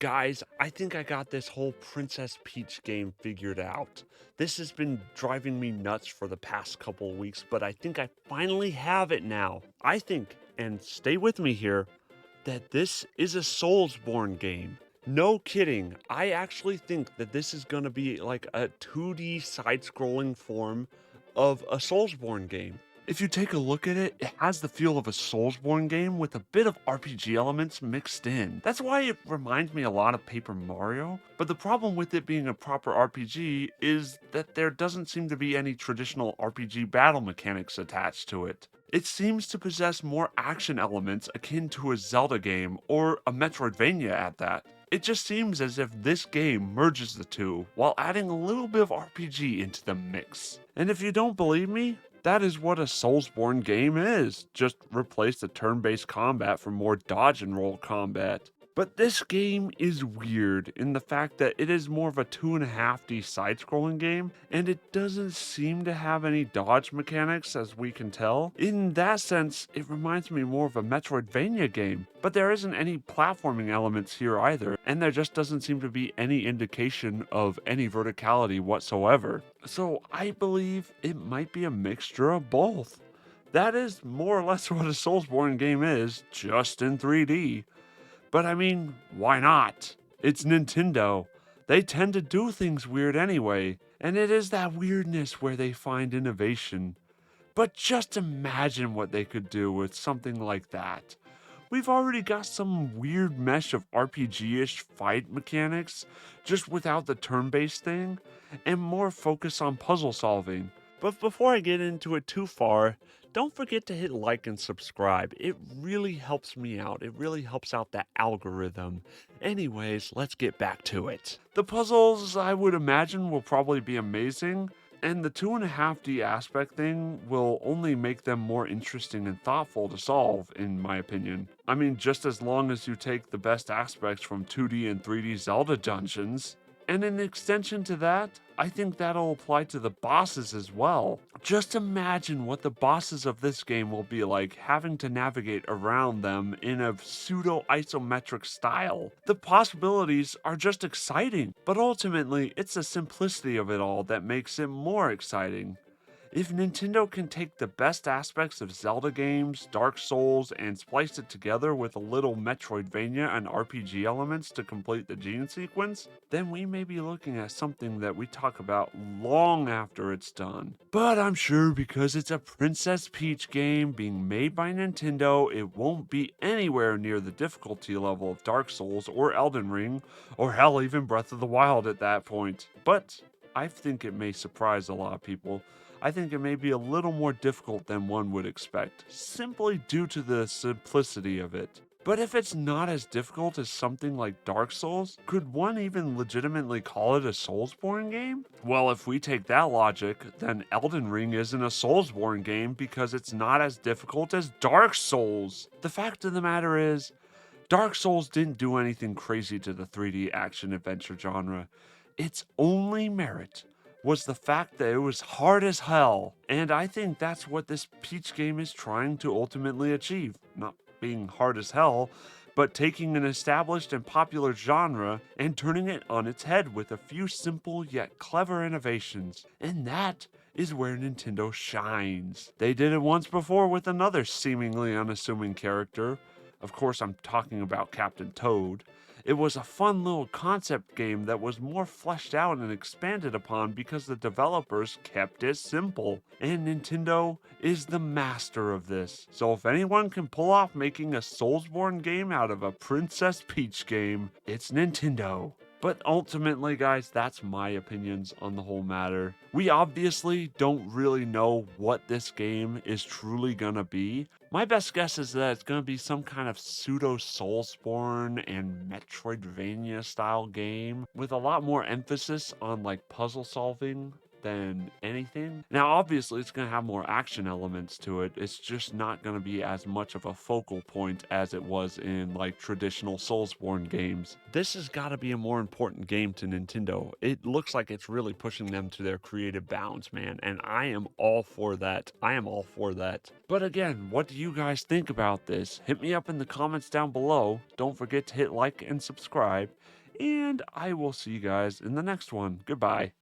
Guys, I think I got this whole Princess Peach game figured out. This has been driving me nuts for the past couple of weeks, but I think I finally have it now. I think, and stay with me here, that this is a SoulsBorn game. No kidding. I actually think that this is going to be like a 2D side scrolling form of a SoulsBorn game. If you take a look at it, it has the feel of a Soulsborne game with a bit of RPG elements mixed in. That's why it reminds me a lot of Paper Mario, but the problem with it being a proper RPG is that there doesn't seem to be any traditional RPG battle mechanics attached to it. It seems to possess more action elements akin to a Zelda game or a Metroidvania at that. It just seems as if this game merges the two while adding a little bit of RPG into the mix. And if you don't believe me, that is what a Soulsborne game is. Just replace the turn-based combat for more dodge and roll combat. But this game is weird in the fact that it is more of a 2.5D side-scrolling game, and it doesn't seem to have any dodge mechanics as we can tell. In that sense, it reminds me more of a Metroidvania game, but there isn't any platforming elements here either, and there just doesn't seem to be any indication of any verticality whatsoever. So I believe it might be a mixture of both. That is more or less what a Soulsborne game is, just in 3D. But I mean, why not? It's Nintendo. They tend to do things weird anyway, and it is that weirdness where they find innovation. But just imagine what they could do with something like that. We've already got some weird mesh of RPG-ish fight mechanics, just without the turn-based thing, and more focus on puzzle solving. But before I get into it too far, don't forget to hit like and subscribe. It really helps me out. It really helps out the algorithm. Anyways, let's get back to it. The puzzles, I would imagine, will probably be amazing, and the 2.5D aspect thing will only make them more interesting and thoughtful to solve, in my opinion. I mean, just as long as you take the best aspects from 2D and 3D Zelda dungeons. And in extension to that, I think that'll apply to the bosses as well. Just imagine what the bosses of this game will be like having to navigate around them in a pseudo isometric style. The possibilities are just exciting, but ultimately, it's the simplicity of it all that makes it more exciting. If Nintendo can take the best aspects of Zelda games, Dark Souls, and splice it together with a little Metroidvania and RPG elements to complete the gene sequence, then we may be looking at something that we talk about long after it's done. But I'm sure because it's a Princess Peach game being made by Nintendo, it won't be anywhere near the difficulty level of Dark Souls or Elden Ring, or hell, even Breath of the Wild at that point. But I think it may surprise a lot of people. I think it may be a little more difficult than one would expect, simply due to the simplicity of it. But if it's not as difficult as something like Dark Souls, could one even legitimately call it a Soulsborne game? Well, if we take that logic, then Elden Ring isn't a Soulsborne game because it's not as difficult as Dark Souls. The fact of the matter is, Dark Souls didn't do anything crazy to the 3D action adventure genre. Its only merit was the fact that it was hard as hell, and I think that's what this Peach game is trying to ultimately achieve. Not being hard as hell, but taking an established and popular genre and turning it on its head with a few simple yet clever innovations. And that is where Nintendo shines. They did it once before with another seemingly unassuming character. Of course, I'm talking about Captain Toad. It was a fun little concept game that was more fleshed out and expanded upon because the developers kept it simple. And Nintendo is the master of this. So if anyone can pull off making a Soulsborne game out of a Princess Peach game, it's Nintendo. But ultimately, guys, that's my opinions on the whole matter. We obviously don't really know what this game is truly gonna be. My best guess is that it's gonna be some kind of pseudo Soulsborne and Metroidvania style game with a lot more emphasis on like puzzle solving. than anything. Now, obviously, it's going to have more action elements to it. It's just not going to be as much of a focal point as it was in like traditional SoulsBorn games. This has got to be a more important game to Nintendo. It looks like it's really pushing them to their creative bounds, man, and I am all for that. I am all for that. But again, what do you guys think about this? Hit me up in the comments down below. Don't forget to hit like and subscribe, and I will see you guys in the next one. Goodbye.